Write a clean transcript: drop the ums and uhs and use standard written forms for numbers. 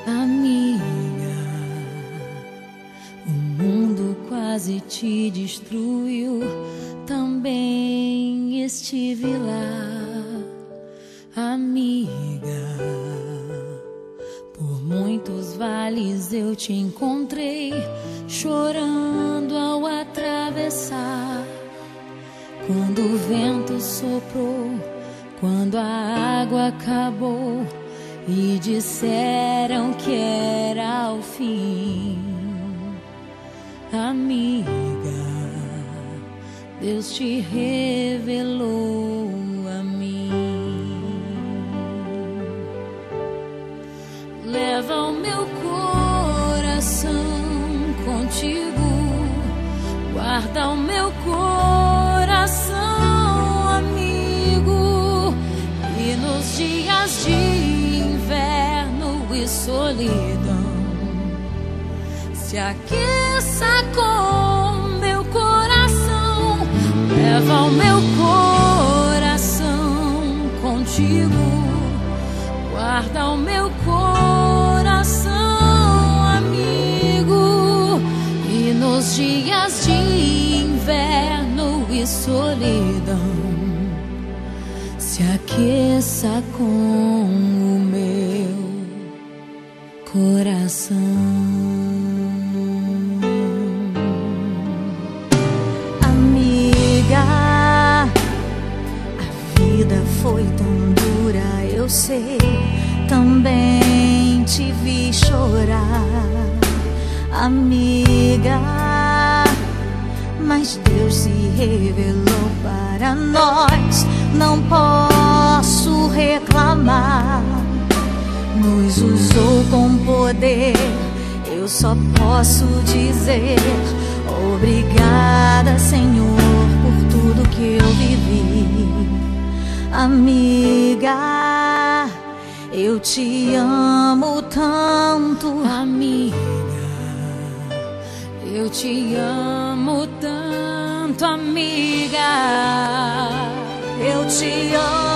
Amiga, o mundo quase te destruiu, também estive lá. Amiga, por muitos vales eu te encontrei, chorando ao atravessar. Quando o vento soprou, quando a água acabou e disseram que era o fim. Amiga, Deus te revelou a mim. Leva o meu coração contigo, guarda o meu coração, amigo. E nos dias de inverno e solidão, se aqueça com meu coração. Leva o meu coração contigo, guarda o meu coração, amigo. E nos dias de inverno e solidão, se aqueça com o meu coração. Amiga, a vida foi tão dura, eu sei, também te vi chorar. Amiga, mas Deus se revelou para nós, não posso reclamar. Nos usou com poder, eu só posso dizer obrigada, Senhor, por tudo que eu vivi. Amiga, eu te amo tanto. Amiga, eu te amo tanto, amiga. Eu te amo.